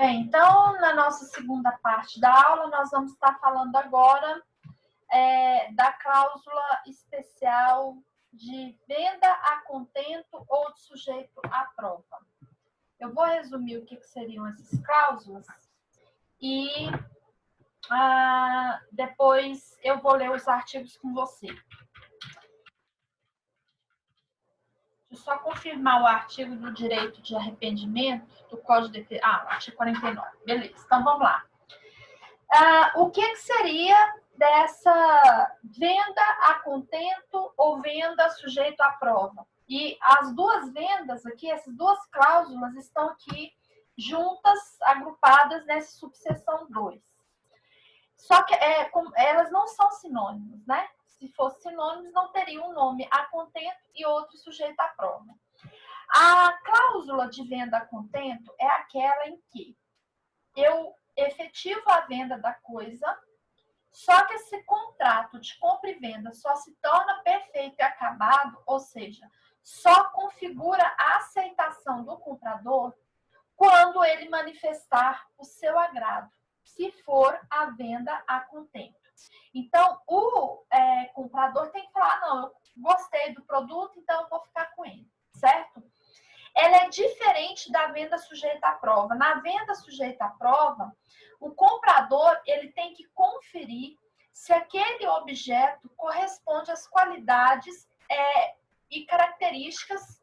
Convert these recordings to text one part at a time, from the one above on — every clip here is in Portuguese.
Bem, então, na nossa segunda parte da aula, nós vamos estar falando agora da cláusula especial de venda a contento ou de sujeito à prova. Eu vou resumir o que seriam essas cláusulas e depois eu vou ler os artigos com você. Deixa eu só confirmar o artigo do direito de arrependimento do Código de Defesa. Artigo 49. Beleza, então vamos lá. O que seria dessa venda a contento ou venda sujeito à prova? E as duas vendas aqui, essas duas cláusulas estão aqui juntas, agrupadas nessa subseção 2. Só que elas não são sinônimos, né? Se fossem sinônimos, não teria um nome a contento e outro sujeito à prova. A cláusula de venda a contento é aquela em que eu efetivo a venda da coisa, só que esse contrato de compra e venda só se torna perfeito e acabado, ou seja, só configura a aceitação do comprador quando ele manifestar o seu agrado, se for a venda a contento. Então, o comprador tem que falar, não, eu gostei do produto, então eu vou ficar com ele, certo? Ela é diferente da venda sujeita à prova. Na venda sujeita à prova, o comprador ele tem que conferir se aquele objeto corresponde às qualidades e características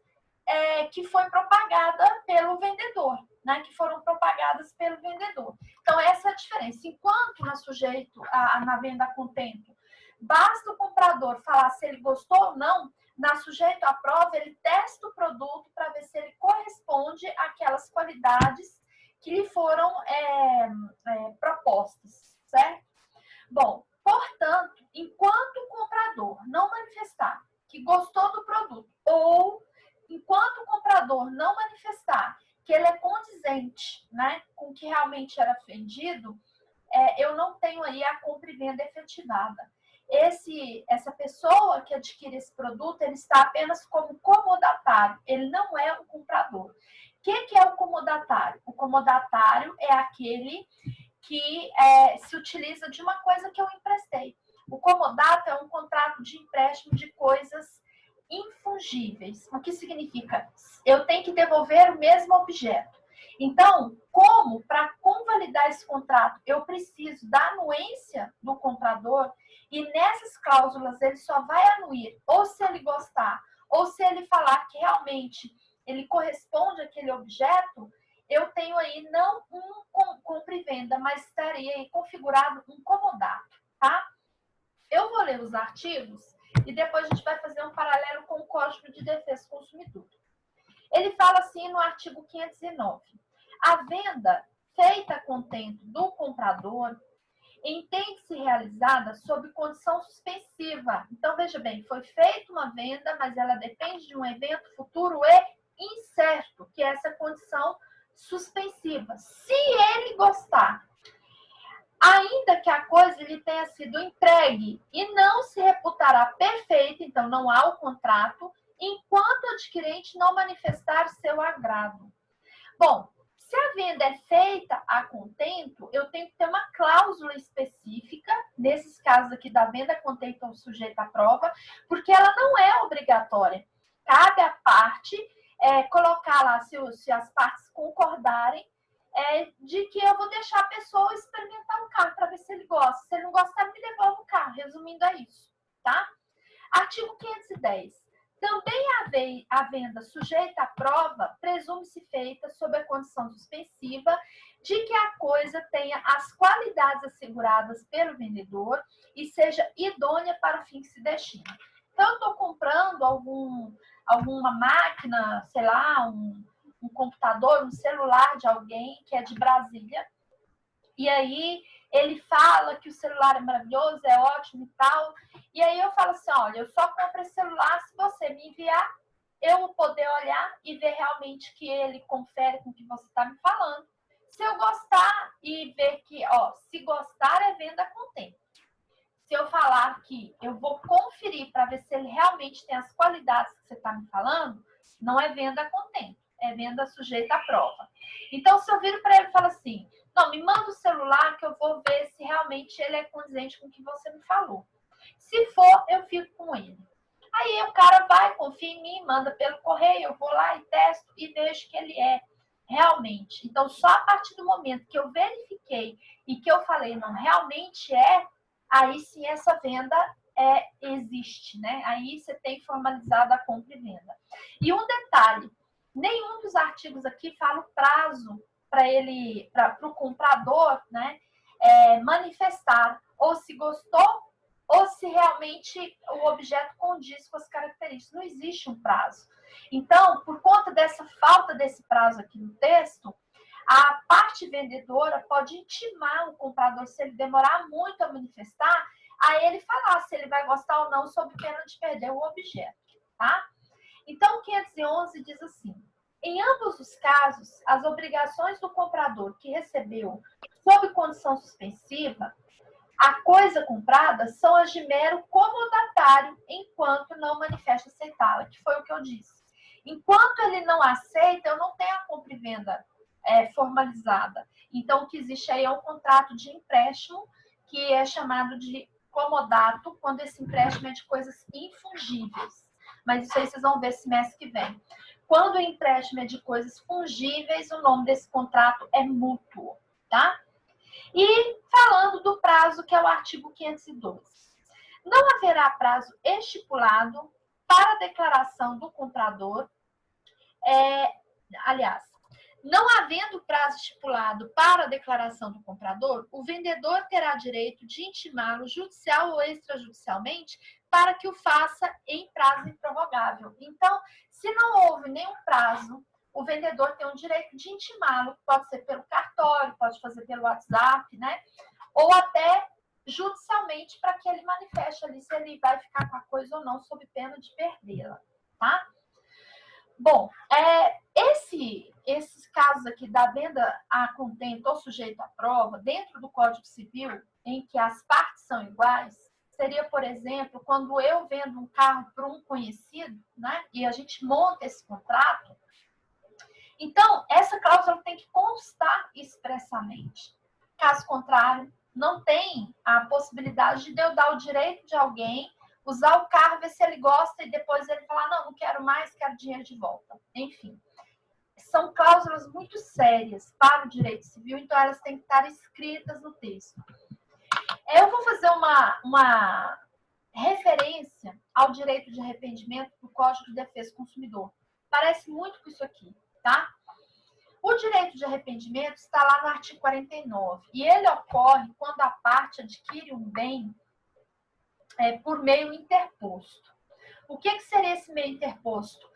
que foi propagada pelo vendedor, né? Que foram propagadas pelo vendedor. Então, essa é a diferença. Enquanto na venda a contento, basta o comprador falar se ele gostou ou não, na sujeito à prova, ele testa o produto para ver se ele corresponde àquelas qualidades que lhe foram propostas, certo? Bom, portanto, enquanto o comprador não manifestar que gostou do produto ou enquanto o comprador não manifestar que ele é condizente, né, com o que realmente era vendido, eu não tenho aí a compra e venda efetivada. Essa pessoa que adquire esse produto, ele está apenas como comodatário, ele não é o comprador. O que é o comodatário? O comodatário é aquele que se utiliza de uma coisa que eu emprestei. O comodato é um contrato de empréstimo de coisas infungíveis. O que significa? Eu tenho que devolver o mesmo objeto. Então, como para convalidar esse contrato eu preciso da anuência do comprador, e nessas cláusulas ele só vai anuir ou se ele gostar, ou se ele falar que realmente ele corresponde àquele objeto, eu tenho aí não um compra e venda, mas estaria aí configurado um comodato, tá? Eu vou ler os artigos e depois a gente vai fazer um paralelo com o Código de Defesa do Consumidor. Ele fala assim no artigo 509. A venda feita a contento do comprador entende-se realizada sob condição suspensiva. Então, veja bem, foi feita uma venda, mas ela depende de um evento futuro e incerto, que é essa condição suspensiva. Se ele gostar, ainda que a coisa lhe tenha sido entregue e não se reputará perfeita, então não há o contrato, enquanto o adquirente não manifestar seu agrado. Bom, se a venda é feita a contento, eu tenho que ter uma cláusula específica, nesses casos aqui da venda a contento ou sujeita à prova, porque ela não é obrigatória. Cabe à parte colocar lá, se as partes concordarem, de que eu vou deixar a pessoa experimentar o carro para ver se ele gosta. Se ele não gostar, me devolve o carro. Resumindo, é isso, tá? Artigo 510. Também a venda sujeita à prova presume-se feita sob a condição suspensiva de que a coisa tenha as qualidades asseguradas pelo vendedor e seja idônea para o fim que se destina. Então, eu estou comprando alguma máquina, sei lá, um computador, um celular de alguém que é de Brasília, e aí ele fala que o celular é maravilhoso, é ótimo e tal. E aí eu falo assim, olha, eu só compro esse celular se você me enviar, eu vou poder olhar e ver realmente que ele confere com o que você está me falando. Se eu gostar e ver que, se gostar é venda a contento. Se eu falar que eu vou conferir para ver se ele realmente tem as qualidades que você está me falando, não é venda a contento. venda sujeita à prova. Então, se eu viro para ele e falo assim, não, me manda o celular que eu vou ver se realmente ele é condizente com o que você me falou. Se for, eu fico com ele. Aí o cara vai, confia em mim, manda pelo correio, eu vou lá e testo e vejo que ele é realmente. Então, só a partir do momento que eu verifiquei e que eu falei, não, realmente aí sim essa venda existe, né? Aí você tem formalizado a compra e venda. E um detalhe, nenhum dos artigos aqui fala o prazo para o comprador, né, manifestar ou se gostou ou se realmente o objeto condiz com as características. Não existe um prazo. Então, por conta dessa falta desse prazo aqui no texto, a parte vendedora pode intimar o comprador, se ele demorar muito a manifestar, a ele falar se ele vai gostar ou não, sob pena de perder o objeto, tá? Então, o 511 diz assim, em ambos os casos, as obrigações do comprador que recebeu sob condição suspensiva, a coisa comprada são as de mero comodatário enquanto não manifesta aceitá-la, que foi o que eu disse. Enquanto ele não aceita, eu não tenho a compra e venda formalizada. Então, o que existe aí é um contrato de empréstimo, que é chamado de comodato, quando esse empréstimo é de coisas infungíveis. Mas isso aí vocês vão ver semestre que vem. Quando o empréstimo é de coisas fungíveis, o nome desse contrato é mútuo, tá? E falando do prazo, que é o artigo 502. Não haverá prazo estipulado para a declaração do comprador, aliás, não havendo prazo estipulado para a declaração do comprador, o vendedor terá direito de intimá-lo judicial ou extrajudicialmente para que o faça em prazo improrrogável. Então, se não houve nenhum prazo, o vendedor tem o direito de intimá-lo, pode ser pelo cartório, pode fazer pelo WhatsApp, né? Ou até judicialmente para que ele manifeste ali se ele vai ficar com a coisa ou não, sob pena de perdê-la, tá? Bom, esses casos aqui da venda a contento ou sujeito à prova, dentro do Código Civil, em que as partes são iguais, seria, por exemplo, quando eu vendo um carro para um conhecido, né, e a gente monta esse contrato. Então, essa cláusula tem que constar expressamente. Caso contrário, não tem a possibilidade de eu dar o direito de alguém usar o carro, ver se ele gosta e depois ele falar, não quero mais, quero dinheiro de volta. Enfim, são cláusulas muito sérias para o direito civil, então elas têm que estar escritas no texto. Eu vou fazer uma referência ao direito de arrependimento do Código de Defesa do Consumidor. Parece muito com isso aqui, tá? O direito de arrependimento está lá no artigo 49, e ele ocorre quando a parte adquire um bem por meio interposto. O que seria esse meio interposto?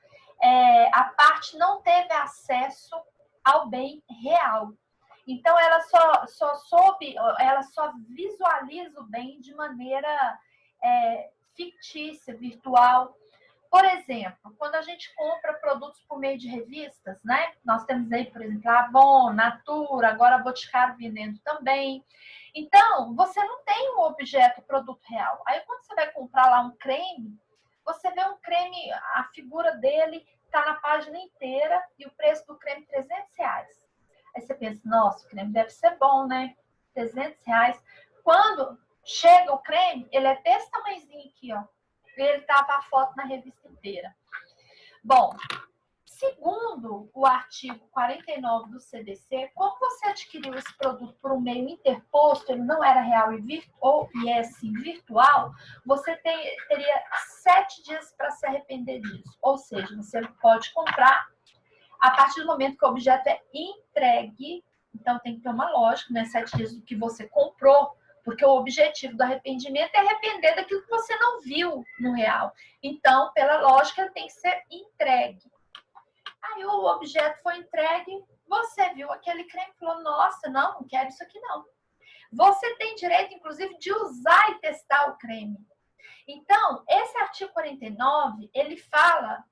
A parte não teve acesso ao bem real. Então, ela só visualiza o bem de maneira fictícia, virtual. Por exemplo, quando a gente compra produtos por meio de revistas, né? Nós temos aí, por exemplo, Avon, Natura, agora a Boticário vendendo também. Então, você não tem um objeto, produto real. Aí, quando você vai comprar lá um creme, você vê um creme, a figura dele está na página inteira e o preço do creme R$300. Aí você pensa, nossa, o creme deve ser bom, né? R$300. Quando chega o creme, ele é desse tamanhozinho aqui, ó. Ele estava a foto na revista inteira. Bom, segundo o artigo 49 do CDC, como você adquiriu esse produto por um meio interposto, ele não era real e é sim virtual, você teria 7 dias para se arrepender disso. Ou seja, você pode comprar a partir do momento que o objeto é entregue. Então tem que ter uma lógica, né? 7 dias do que você comprou, porque o objetivo do arrependimento é arrepender daquilo que você não viu no real. Então, pela lógica, ele tem que ser entregue. Aí o objeto foi entregue, você viu aquele creme e falou, nossa, não quero isso aqui não. Você tem direito, inclusive, de usar e testar o creme. Então, esse artigo 49, ele fala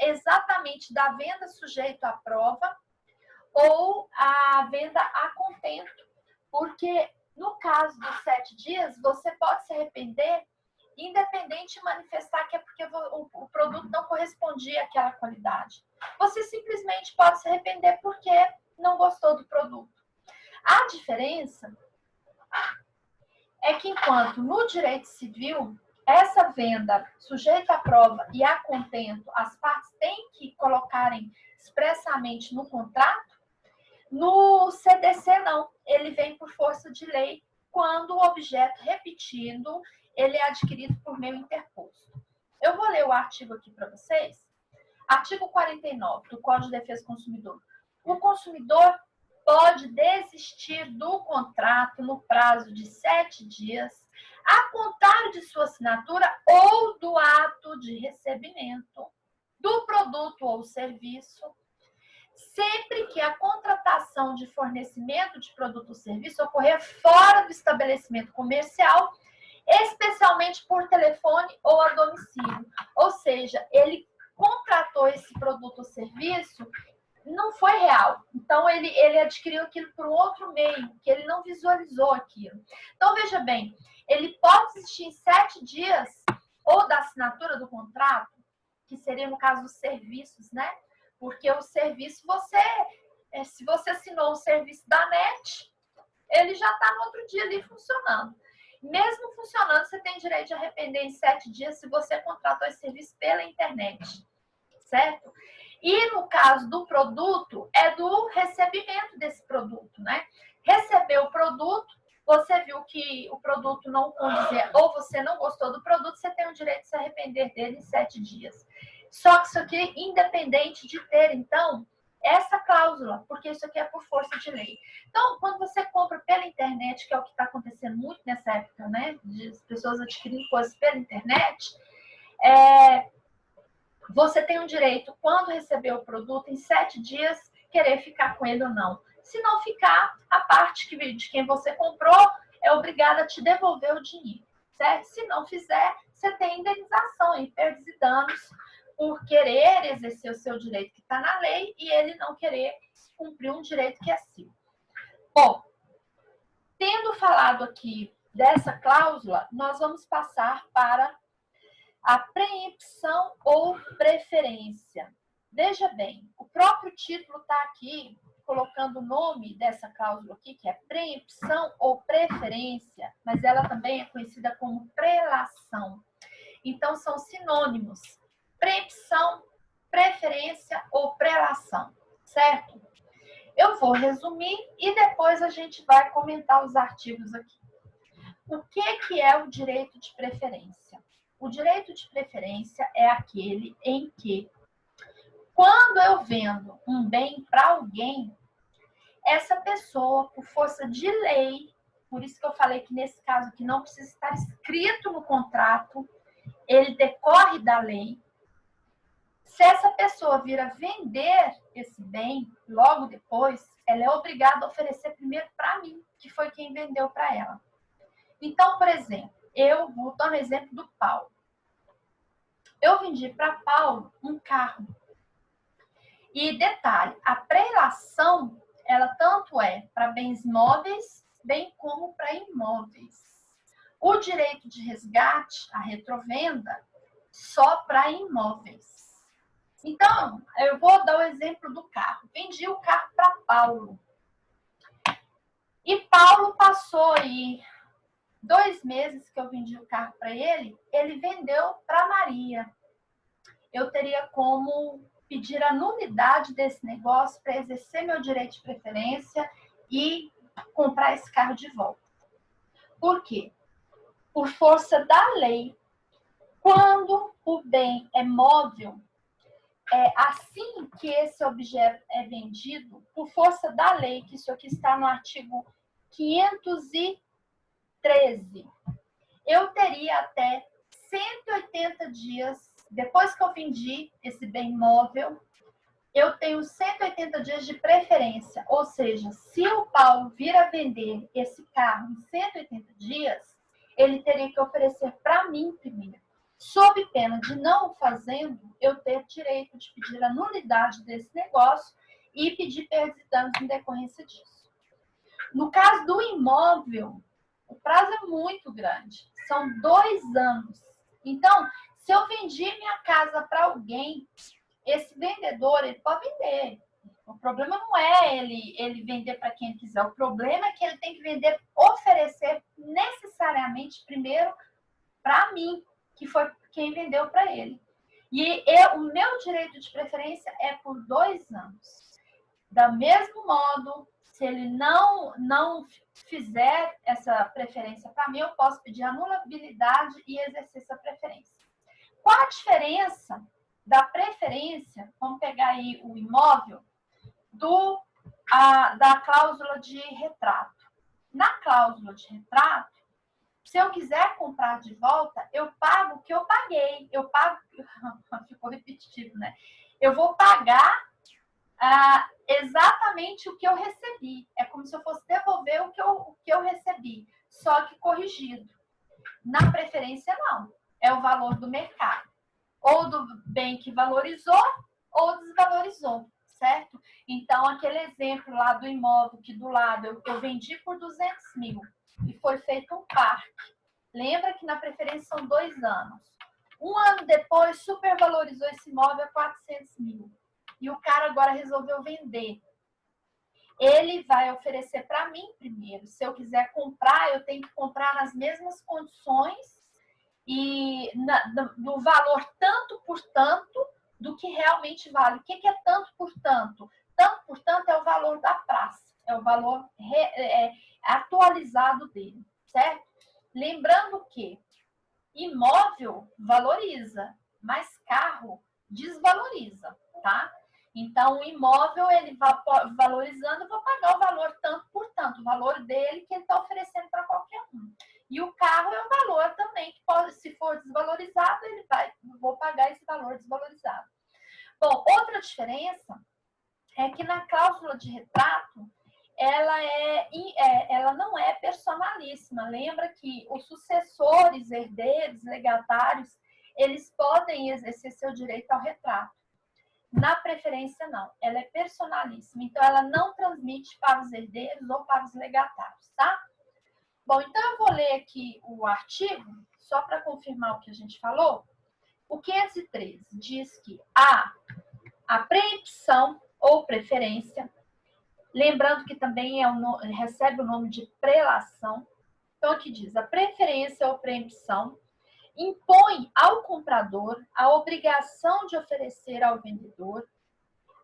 exatamente da venda sujeito à prova ou a venda a contento, porque no caso dos 7 dias, você pode se arrepender, independente de manifestar que é porque o produto não correspondia àquela qualidade. você simplesmente pode se arrepender porque não gostou do produto. A diferença é que enquanto no direito civil, essa venda sujeita à prova e a contento, as partes têm que colocarem expressamente no contrato, no CDC não, ele vem por força de lei quando o objeto, repetindo, ele é adquirido por meio interposto. Eu vou ler o artigo aqui para vocês. Artigo 49 do Código de Defesa do Consumidor. O consumidor pode desistir do contrato no prazo de 7 dias, a contar de sua assinatura ou do ato de recebimento do produto ou serviço, sempre que a contratação de fornecimento de produto ou serviço ocorrer fora do estabelecimento comercial, especialmente por telefone ou a domicílio. Ou seja, ele contratou esse produto ou serviço, não foi real. Então, ele adquiriu aquilo por um outro meio, que ele não visualizou aquilo. Então, veja bem, ele pode existir em 7 dias, ou da assinatura do contrato, que seria no caso dos serviços, né? Porque o serviço, se você assinou o serviço da NET, ele já está no outro dia ali funcionando. Mesmo funcionando, você tem direito de arrepender em 7 dias se você contratou esse serviço pela internet, certo? E no caso do produto, é do recebimento desse produto, né? Recebeu o produto, você viu que o produto não condizia, ou você não gostou do produto, você tem o direito de se arrepender dele em 7 dias. Só que isso aqui, independente de ter, então, essa cláusula, porque isso aqui é por força de lei. Então, quando você compra pela internet, que é o que está acontecendo muito nessa época, né? De as pessoas adquirindo coisas pela internet, você tem o direito, quando receber o produto, em 7 dias, querer ficar com ele ou não. Se não ficar, a parte de quem você comprou é obrigada a te devolver o dinheiro, certo? Se não fizer, você tem indenização em perdas e danos por querer exercer o seu direito que está na lei e ele não querer cumprir um direito que é seu. Bom, tendo falado aqui dessa cláusula, nós vamos passar para a preempção ou preferência. Veja bem, o próprio título está aqui colocando o nome dessa cláusula aqui, que é preempção ou preferência, mas ela também é conhecida como prelação. Então, são sinônimos. Preempção, preferência ou prelação, certo? Eu vou resumir e depois a gente vai comentar os artigos aqui. O que é o direito de preferência? O direito de preferência é aquele em que, quando eu vendo um bem para alguém, essa pessoa, por força de lei, por isso que eu falei que nesse caso aqui não precisa estar escrito no contrato, ele decorre da lei. Se essa pessoa vir a vender esse bem logo depois, ela é obrigada a oferecer primeiro para mim, que foi quem vendeu para ela. Então, por exemplo, eu vou dar um exemplo do Paulo. Eu vendi para Paulo um carro. E detalhe, a prelação, ela tanto é para bens móveis, bem como para imóveis. O direito de resgate, a retrovenda, só para imóveis. Então, eu vou dar o exemplo do carro. Vendi o carro para Paulo. E Paulo passou aí 2 meses que eu vendi o carro para ele, ele vendeu para Maria. Eu teria como pedir a nulidade desse negócio para exercer meu direito de preferência e comprar esse carro de volta. Por quê? Por força da lei. Quando o bem é móvel, assim que esse objeto é vendido, por força da lei, que isso aqui está no artigo 513, eu teria até 180 dias, depois que eu vendi esse bem móvel, eu tenho 180 dias de preferência. Ou seja, se o Paulo vir a vender esse carro em 180 dias, ele teria que oferecer para mim primeiro. Sob pena de não o fazendo, eu ter direito de pedir a nulidade desse negócio e pedir perdas e danos em decorrência disso. No caso do imóvel, o prazo é muito grande. São 2 anos. Então, se eu vendi minha casa para alguém, esse vendedor, ele pode vender. O problema não é ele vender para quem quiser. O problema é que ele tem que vender, oferecer necessariamente primeiro para mim, que foi quem vendeu para ele. E o meu direito de preferência é por 2 anos. Do mesmo modo, se ele não fizer essa preferência para mim, eu posso pedir anulabilidade e exercer essa preferência. Qual a diferença da preferência, vamos pegar aí o imóvel, da cláusula de retrato? Na cláusula de retrato, se eu quiser comprar de volta, eu pago o que eu paguei. Eu pago, ficou repetitivo, né? Eu vou pagar exatamente o que eu recebi. É como se eu fosse devolver o que eu recebi, só que corrigido. Na preferência, não. É o valor do mercado. Ou do bem que valorizou, ou desvalorizou, certo? Então, aquele exemplo lá do imóvel que do lado eu vendi por 200 mil e foi feito um parque. Lembra que na preferência são 2 anos. 1 ano depois, supervalorizou esse imóvel a 400 mil. E o cara agora resolveu vender. Ele vai oferecer para mim primeiro. Se eu quiser comprar, eu tenho que comprar nas mesmas condições e do valor tanto por tanto do que realmente vale. O que é tanto por tanto? Tanto por tanto é o valor da praça, é o valor atualizado dele, certo? Lembrando que imóvel valoriza, mas carro desvaloriza, tá? Então, o imóvel, ele vai valorizando, eu vou pagar o valor tanto por tanto, o valor dele que ele está oferecendo para qualquer um. E o carro é um valor também, que pode, se for desvalorizado, vou pagar esse valor desvalorizado. Bom, outra diferença é que na cláusula de retrato, ela não é personalíssima. Lembra que os sucessores, herdeiros, legatários, eles podem exercer seu direito ao retrato. Na preferência, não. Ela é personalíssima. Então, ela não transmite para os herdeiros ou para os legatários, tá? Bom, então eu vou ler aqui o artigo, só para confirmar o que a gente falou. O 513 diz que a preempção ou preferência, lembrando que também recebe o nome de prelação. Então, aqui diz, a preferência ou preempção impõe ao comprador a obrigação de oferecer ao vendedor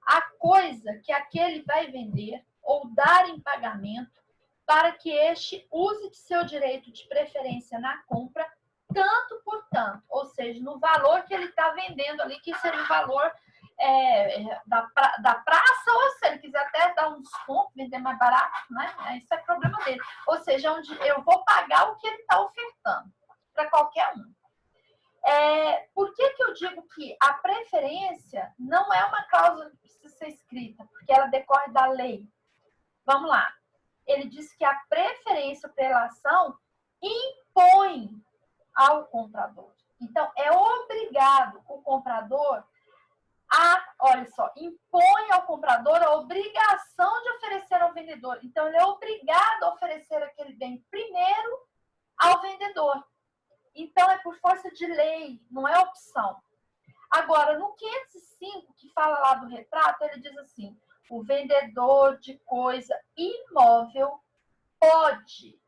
a coisa que aquele vai vender ou dar em pagamento para que este use de seu direito de preferência na compra tanto por tanto, ou seja, no valor que ele está vendendo ali, que seria o valor da praça, ou se ele quiser até dar um desconto, vender mais barato, né? Isso é problema dele. Ou seja, onde eu vou pagar o que ele está ofertando para qualquer um. Por que eu digo que a preferência não é uma cláusula que precisa ser escrita? Porque ela decorre da lei. Vamos lá. Ele diz que a preferência ou prelação impõe ao comprador. Então, é obrigado o comprador olha só, impõe ao comprador a obrigação de oferecer ao vendedor. Então, ele é obrigado a oferecer aquele bem primeiro ao vendedor. Então, é por força de lei, não é opção. Agora, no 505, que fala lá do retrato, ele diz assim, o vendedor de coisa imóvel pode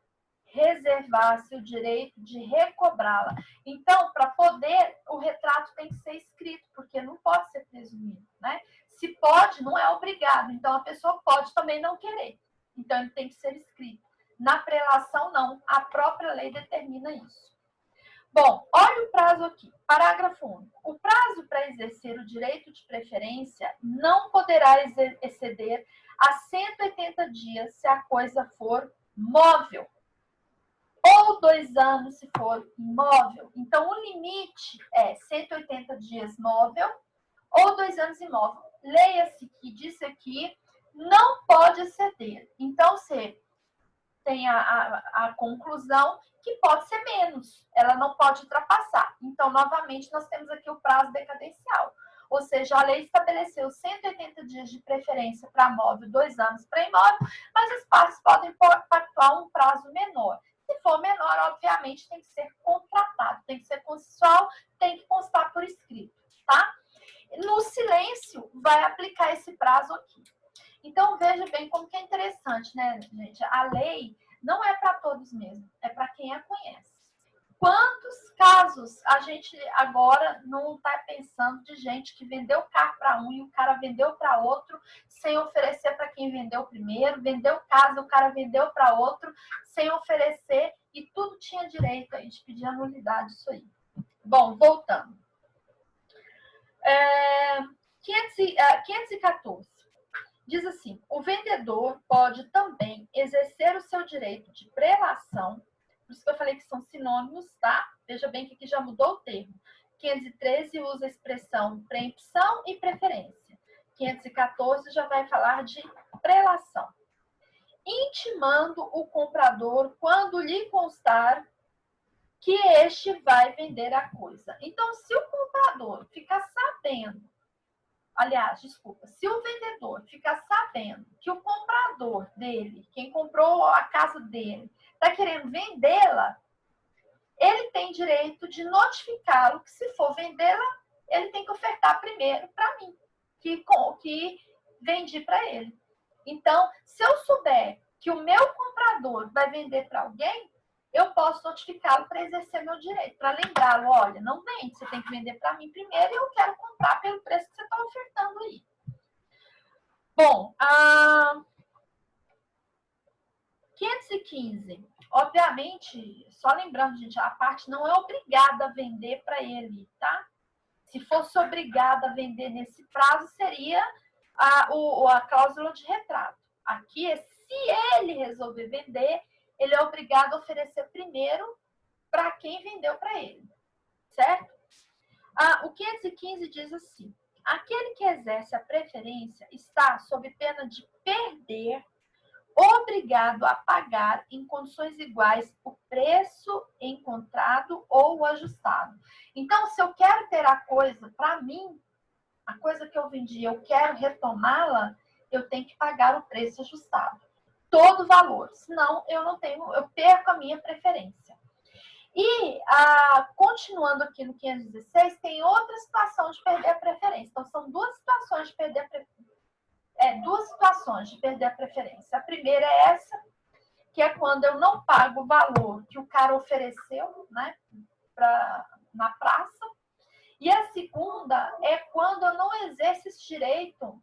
reservar-se o direito de recobrá-la. Então, para poder, o retrato tem que ser escrito, porque não pode ser presumido, né? Se pode, não é obrigado. Então, a pessoa pode também não querer. Então, ele tem que ser escrito. Na prelação, não. A própria lei determina isso. Bom, olha o prazo aqui. Parágrafo único. O prazo para exercer o direito de preferência não poderá exceder a 180 dias se a coisa for móvel. Ou 2 anos se for imóvel. Então, o limite é 180 dias móvel ou 2 anos imóvel. Leia-se que disse aqui, não pode exceder. Então, você tem a conclusão que pode ser menos. Ela não pode ultrapassar. Então, novamente, nós temos aqui o prazo decadencial. Ou seja, a lei estabeleceu 180 dias de preferência para móvel, 2 anos para imóvel, mas as partes podem pactuar um prazo menor. Se for menor, obviamente, tem que ser contratado, tem que ser consensual, tem que constar por escrito, tá? no silêncio, vai aplicar esse prazo aqui. Então, veja bem como que é interessante, né, gente? A lei não é para todos mesmo, é para quem a conhece. Quantos casos a gente agora não está pensando de gente que vendeu carro para um e o cara vendeu para outro sem oferecer para quem vendeu primeiro, vendeu casa, o cara vendeu para outro sem oferecer e tudo tinha direito, a gente pedia nulidade isso aí. Bom, voltando. 514. Diz assim, o vendedor pode também exercer o seu direito de prelação, por isso que eu falei que são sinônimos, tá? Veja bem que aqui já mudou o termo. 513 usa a expressão preempção e preferência. 514 já vai falar de prelação. Intimando o comprador quando lhe constar que este vai vender a coisa. Então, se o comprador ficar sabendo, aliás, desculpa, se o vendedor ficar sabendo que o comprador dele, quem comprou a casa dele, está querendo vendê-la, ele tem direito de notificá-lo que se for vendê-la, ele tem que ofertar primeiro para mim, que vendi para ele. Então, se eu souber que o meu comprador vai vender para alguém, eu posso notificá-lo para exercer meu direito, para lembrá-lo, olha, não vende, você tem que vender para mim primeiro e eu quero comprar pelo preço que você está ofertando aí. Bom, 515. Obviamente, só lembrando, gente, a parte não é obrigada a vender para ele, tá? Se fosse obrigada a vender nesse prazo, seria a cláusula de retrato. Aqui é se ele resolver vender, ele é obrigado a oferecer primeiro para quem vendeu para ele, certo? O 515 diz assim, aquele que exerce a preferência está sob pena de perder, obrigado a pagar em condições iguais o preço encontrado ou ajustado. Então, se eu quero ter a coisa para mim, a coisa que eu vendi, eu quero retomá-la, eu tenho que pagar o preço ajustado. Todo o valor, senão eu perco a minha preferência. E, continuando aqui no 516, tem outra situação de perder a preferência. Então, são duas situações de perder a preferência. Duas situações de perder a preferência. A primeira é essa, que é quando eu não pago o valor que o cara ofereceu, né, na praça. E a segunda é quando eu não exerço esse direito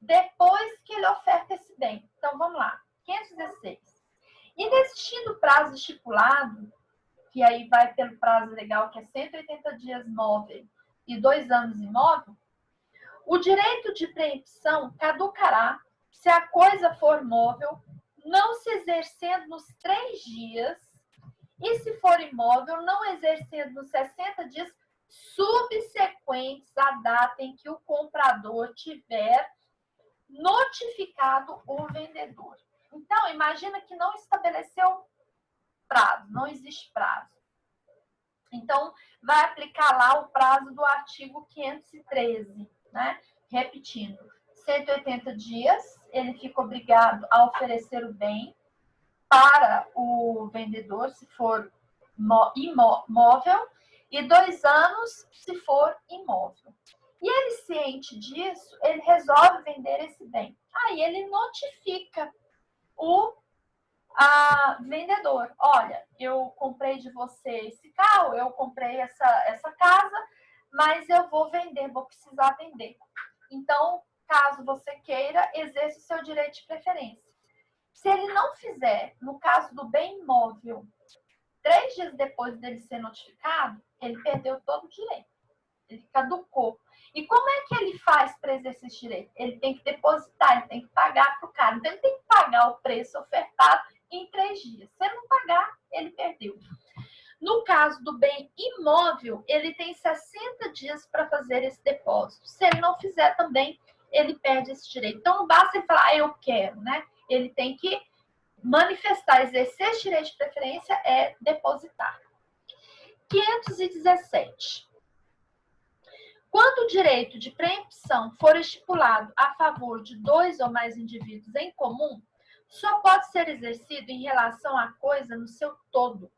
depois que ele oferta esse bem. Então, vamos lá. 516. Inexistindo o prazo estipulado, que aí vai pelo prazo legal, que é 180 dias móvel e 2 anos imóvel, o direito de preempção caducará se a coisa for móvel, não se exercendo nos 3 dias, e se for imóvel, não exercendo nos 60 dias subsequentes à data em que o comprador tiver notificado o vendedor. Então, imagina que não estabeleceu prazo, não existe prazo. Então, vai aplicar lá o prazo do artigo 513, né? Repetindo, 180 dias, ele fica obrigado a oferecer o bem para o vendedor, se for imóvel, e 2 anos, se for imóvel. E ele, ciente disso, ele resolve vender esse bem. Aí ele notifica o vendedor. Olha, eu comprei de você esse carro, eu comprei essa casa, mas eu vou vender, vou precisar vender. Então, caso você queira, exerça o seu direito de preferência. Se ele não fizer, no caso do bem imóvel, 3 dias depois dele ser notificado, ele perdeu todo o direito. Ele caducou. E como é que ele faz para exercer esse direito? Ele tem que depositar, ele tem que pagar para o cara. Então, ele tem que pagar o preço ofertado em 3 dias. Se ele não pagar, ele perdeu. No caso do bem imóvel, ele tem 60 dias para fazer esse depósito. Se ele não fizer também, ele perde esse direito. Então, não basta ele falar, eu quero, né? Ele tem que manifestar, exercer esse direito de preferência é depositar. 517. Quando o direito de preempção for estipulado a favor de 2 ou mais indivíduos em comum, só pode ser exercido em relação à coisa no seu todo.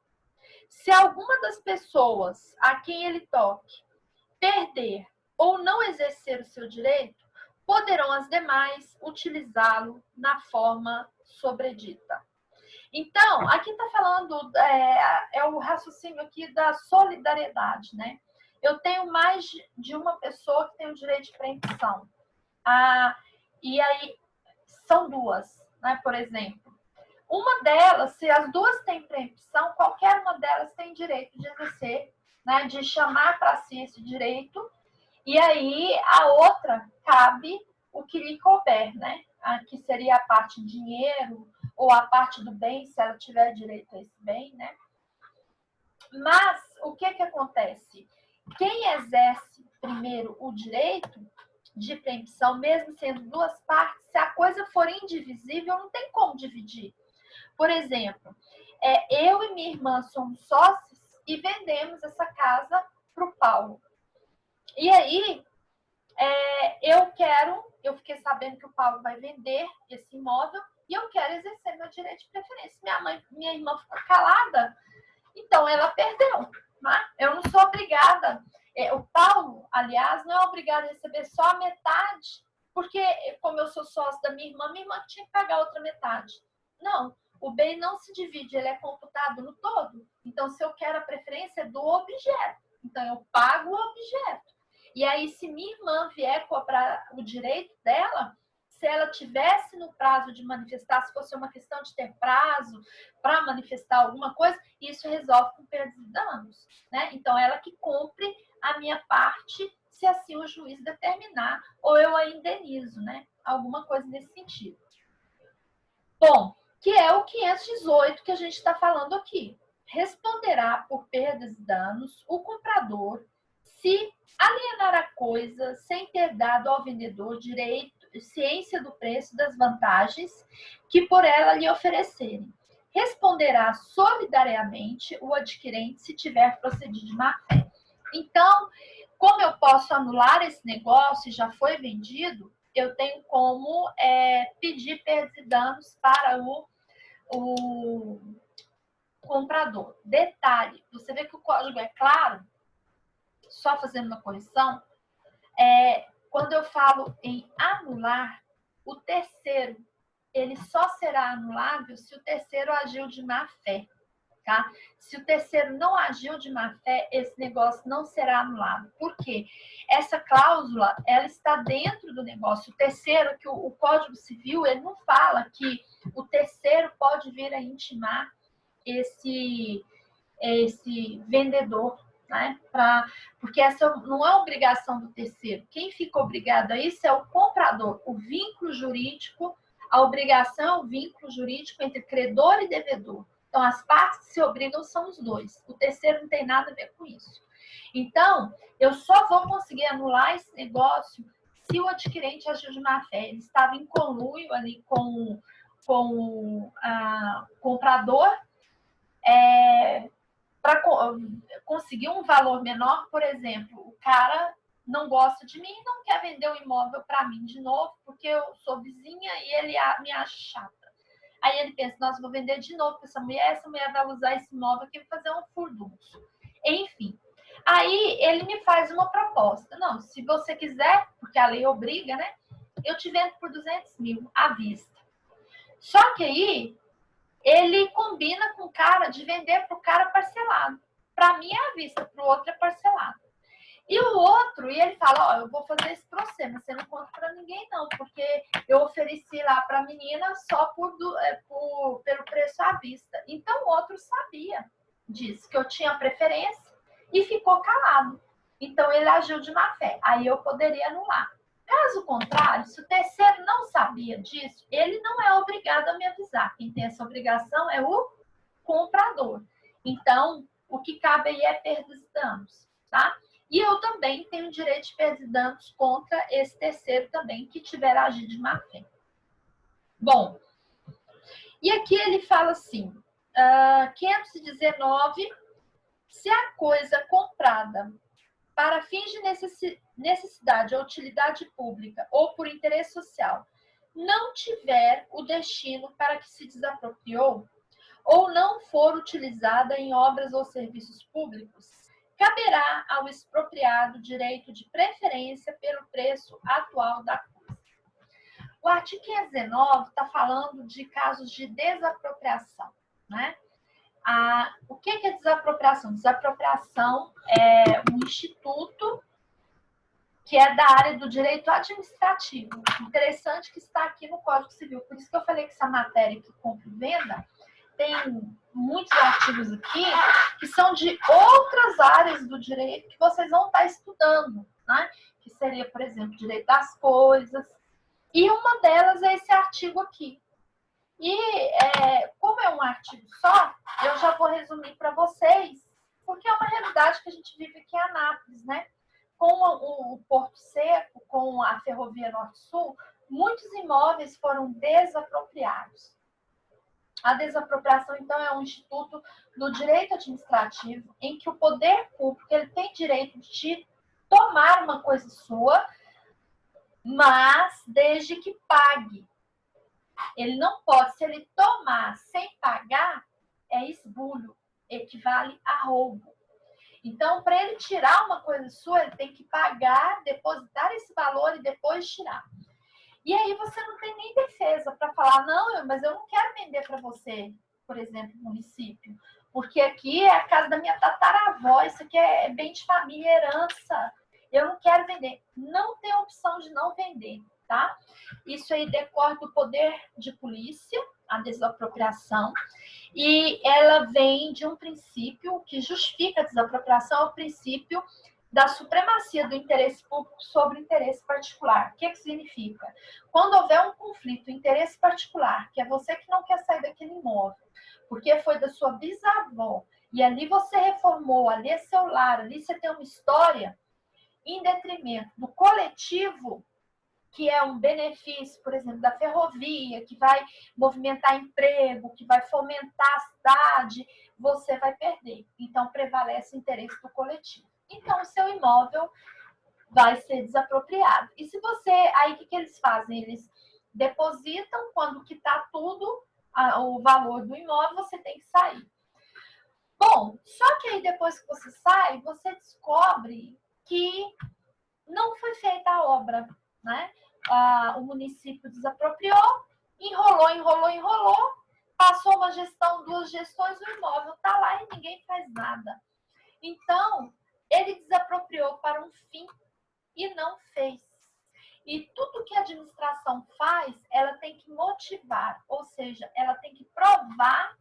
Se alguma das pessoas a quem ele toque perder ou não exercer o seu direito, poderão as demais utilizá-lo na forma sobredita. Então, aqui está falando, o raciocínio aqui da solidariedade, né? Eu tenho mais de uma pessoa que tem o direito de preempção. E aí, são duas, né? Por exemplo. Uma delas, se as duas têm preempção, qualquer uma delas tem direito de exercer, né? De chamar para si esse direito. E aí, a outra cabe o que lhe couber, né? Que seria a parte de dinheiro ou a parte do bem, se ela tiver direito a esse bem, né? Mas, o que acontece? Quem exerce primeiro o direito de preempção, mesmo sendo duas partes, se a coisa for indivisível, não tem como dividir. Por exemplo, eu e minha irmã somos sócios e vendemos essa casa para o Paulo. E aí, eu fiquei sabendo que o Paulo vai vender esse imóvel e eu quero exercer meu direito de preferência. Minha irmã ficou calada, então ela perdeu. Né? Eu não sou obrigada. O Paulo, aliás, não é obrigado a receber só a metade, porque, como eu sou sócio da minha irmã tinha que pagar a outra metade. Não, o bem não se divide, ele é computado no todo. Então, se eu quero a preferência, é do objeto. Então, eu pago o objeto. E aí, se minha irmã vier cobrar o direito dela, se ela tivesse no prazo de manifestar, se fosse uma questão de ter prazo para manifestar alguma coisa, isso resolve com perdas e danos, né? Então, ela que compre a minha parte, se assim o juiz determinar, ou eu a indenizo, né? Alguma coisa nesse sentido. Bom, que é o 518 que a gente está falando aqui. Responderá por perdas e danos o comprador se alienar a coisa sem ter dado ao vendedor ciência do preço das vantagens que por ela lhe oferecerem. Responderá solidariamente o adquirente se tiver procedido de má-fé. Então, como eu posso anular esse negócio e já foi vendido, eu tenho como pedir perdas e danos para o comprador. Detalhe, você vê que o código é claro, só fazendo uma correção, quando eu falo em anular, o terceiro, ele só será anulável se o terceiro agiu de má fé. Tá? Se o terceiro não agiu de má fé, esse negócio não será anulado. Por quê? Essa cláusula, ela está dentro do negócio. O terceiro, que o Código Civil, ele não fala que o terceiro pode vir a intimar esse vendedor, né? Porque essa não é obrigação do terceiro. Quem fica obrigado a isso é o comprador. O vínculo jurídico, a obrigação é o vínculo jurídico entre credor e devedor. Então, as partes que se obrigam são os dois. O terceiro não tem nada a ver com isso. Então, eu só vou conseguir anular esse negócio se o adquirente agiu de má fé. Ele estava em conluio ali com o comprador para conseguir um valor menor. Por exemplo, o cara não gosta de mim e não quer vender o imóvel para mim de novo, porque eu sou vizinha e ele me acha chata. Aí ele pensa, nossa, vou vender de novo para essa mulher vai usar esse imóvel aqui para fazer um furdunço. Enfim, aí ele me faz uma proposta. Não, se você quiser, porque a lei obriga, né? Eu te vendo por 200 mil à vista. Só que aí ele combina com o cara de vender para o cara parcelado. Para mim é à vista, para o outro é parcelado. E o outro, e ele fala, eu vou fazer isso para você, mas você não conta para ninguém não, porque eu ofereci lá para a menina só pelo preço à vista. Então o outro sabia disso, que eu tinha preferência e ficou calado. Então ele agiu de má fé, aí eu poderia anular. Caso contrário, se o terceiro não sabia disso, ele não é obrigado a me avisar. Quem tem essa obrigação é o comprador. Então, o que cabe aí é perdas e danos, tá? E eu também tenho direito de perdas e danos contra esse terceiro também, que tiver agido de má fé. Bom, e aqui ele fala assim, 519, se a coisa comprada para fins de necessidade ou utilidade pública ou por interesse social não tiver o destino para que se desapropriou ou não for utilizada em obras ou serviços públicos, caberá ao expropriado direito de preferência pelo preço atual da coisa. O artigo 519 está falando de casos de desapropriação, né? O que é desapropriação? Desapropriação é um instituto que é da área do direito administrativo. Interessante que está aqui no Código Civil. Por isso que eu falei que essa matéria que compra e venda tem muitos artigos aqui que são de outras áreas do direito que vocês vão estar estudando, né? Que seria, por exemplo, direito das coisas. E uma delas é esse artigo aqui. E como é um artigo só, eu já vou resumir para vocês, porque é uma realidade que a gente vive aqui em Anápolis, né? Com o Porto Seco, com a Ferrovia Norte-Sul, muitos imóveis foram desapropriados. A desapropriação, então, é um instituto do direito administrativo em que o poder público ele tem direito de tomar uma coisa sua, mas desde que pague. Ele não pode, se ele tomar sem pagar, é esbulho, equivale a roubo. Então, para ele tirar uma coisa sua, ele tem que pagar, depositar esse valor e depois tirar. E aí você não tem nem defesa para falar, não, mas eu não quero vender para você, por exemplo, município, porque aqui é a casa da minha tataravó, isso aqui é bem de família, herança, eu não quero vender. Não tem opção de não vender, tá? Isso aí decorre do poder de polícia, a desapropriação, e ela vem de um princípio que justifica a desapropriação, o princípio da supremacia do interesse público sobre o interesse particular. O que significa? Quando houver um conflito, interesse particular, que é você que não quer sair daquele imóvel, porque foi da sua bisavó, e ali você reformou, ali é seu lar, ali você tem uma história, em detrimento do coletivo, que é um benefício, por exemplo, da ferrovia, que vai movimentar emprego, que vai fomentar a cidade, você vai perder. Então, prevalece o interesse do coletivo. Então, o seu imóvel vai ser desapropriado. E se você... Aí, o que eles fazem? Eles depositam, quando quitar tudo, o valor do imóvel, você tem que sair. Bom, só que aí, depois que você sai, você descobre que não foi feita a obra, né? O município desapropriou, enrolou, passou uma gestão, 2 gestões, o imóvel está lá e ninguém faz nada. Então, ele desapropriou para um fim e não fez. E tudo que a administração faz, ela tem que motivar, ou seja, ela tem que provar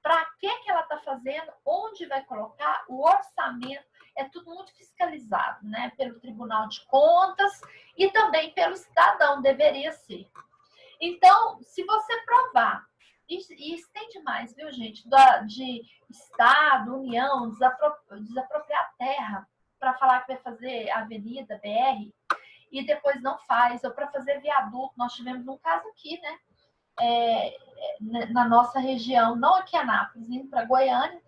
para que ela está fazendo, onde vai colocar, o orçamento, é tudo muito fiscalizado, né? Pelo Tribunal de Contas e também pelo cidadão, deveria ser. Então, se você provar, e estende mais, viu, gente, de Estado, União, desapropriar terra para falar que vai fazer avenida, BR, e depois não faz, ou para fazer viaduto, nós tivemos um caso aqui, né? Na nossa região, não aqui em Anápolis, indo para Goiânia,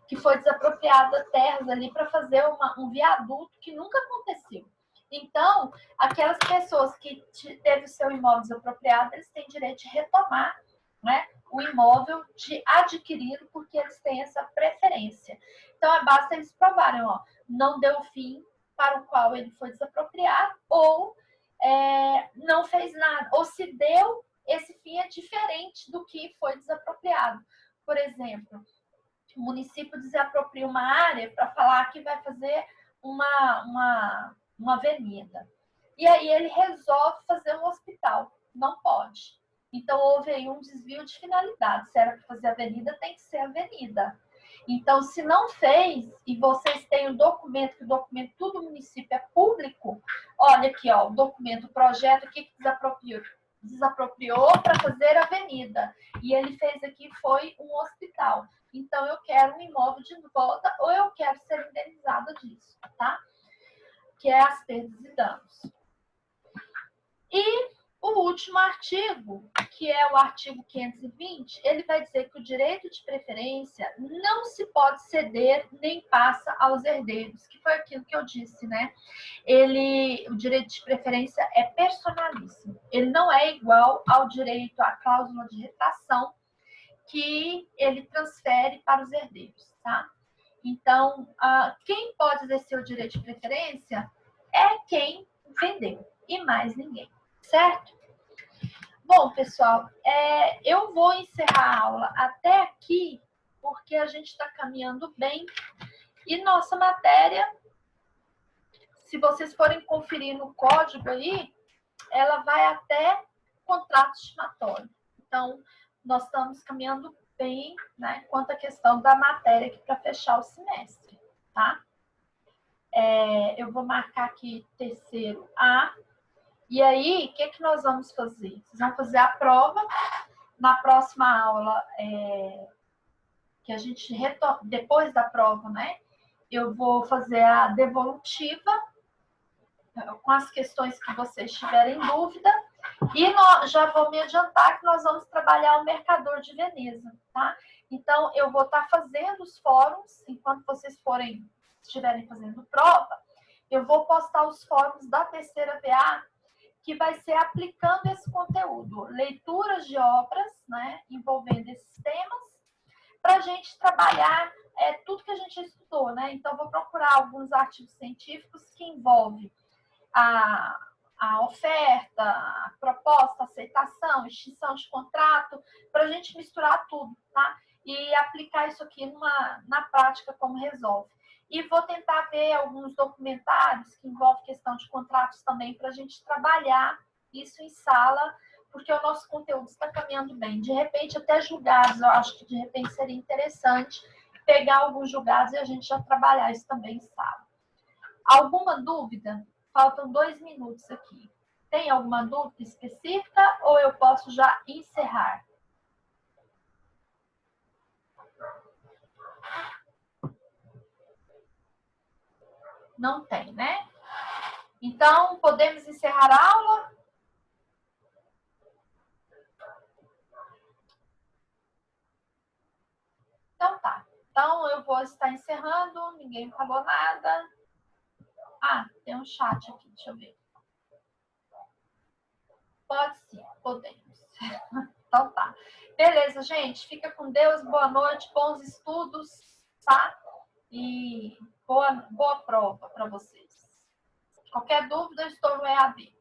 que foi desapropriada terras ali para fazer um viaduto que nunca aconteceu. Então, aquelas pessoas que teve o seu imóvel desapropriado, eles têm direito de retomar, né, o imóvel, de adquiri-lo, porque eles têm essa preferência. Então, basta eles provarem, ó, não deu fim para o qual ele foi desapropriado, ou não fez nada, ou se deu, esse fim é diferente do que foi desapropriado. Por exemplo, o município desapropria uma área para falar que vai fazer uma avenida. E aí ele resolve fazer um hospital. Não pode. Então, houve aí um desvio de finalidade. Se era para fazer avenida, tem que ser avenida. Então, se não fez, e vocês têm o documento, que o documento tudo do município é público, olha aqui, ó, o documento, o projeto, o que desapropriou para fazer avenida. E ele fez aqui, foi um hospital. Então, eu quero um imóvel de volta ou eu quero ser indenizada disso, tá? Que é as perdas e danos. E o último artigo, que é o artigo 520, ele vai dizer que o direito de preferência não se pode ceder nem passa aos herdeiros, que foi aquilo que eu disse, né? O direito de preferência é personalíssimo. Ele não é igual ao direito à cláusula de retração, que ele transfere para os herdeiros, tá? Então, quem pode exercer o direito de preferência é quem vendeu e mais ninguém, certo? Bom, pessoal, eu vou encerrar a aula até aqui, porque a gente está caminhando bem. E nossa matéria, se vocês forem conferir no código aí, ela vai até contrato estimatório. Então, nós estamos caminhando bem, né, quanto à questão da matéria aqui para fechar o semestre, tá? Eu vou marcar aqui terceiro A. E aí, o que nós vamos fazer? Vocês vão fazer a prova. Na próxima aula, que a gente retorna, depois da prova, né? Eu vou fazer a devolutiva, com as questões que vocês tiverem dúvida. E já vou me adiantar que nós vamos trabalhar o Mercador de Veneza, tá? Então, eu vou estar fazendo os fóruns, enquanto vocês estiverem fazendo prova, eu vou postar os fóruns da terceira PA, que vai ser aplicando esse conteúdo, leituras de obras, né, envolvendo esses temas, para a gente trabalhar tudo que a gente estudou, né? Então, vou procurar alguns artigos científicos que envolvem a oferta, a proposta, a aceitação, extinção de contrato, para a gente misturar tudo, tá? E aplicar isso aqui na prática como resolve. E vou tentar ver alguns documentários que envolvem questão de contratos também, para a gente trabalhar isso em sala, porque o nosso conteúdo está caminhando bem. De repente, até julgados, eu acho que de repente seria interessante pegar alguns julgados e a gente já trabalhar isso também em sala. Alguma dúvida? Faltam 2 minutos aqui. Tem alguma dúvida específica ou eu posso já encerrar? Não tem, né? Então, podemos encerrar a aula? Então tá. Então, eu vou estar encerrando. Ninguém falou nada. Tem um chat aqui. Deixa eu ver. Pode sim, podemos. Então tá. Beleza, gente. Fica com Deus. Boa noite, bons estudos, tá? E boa prova para vocês. Qualquer dúvida, estou no EAD.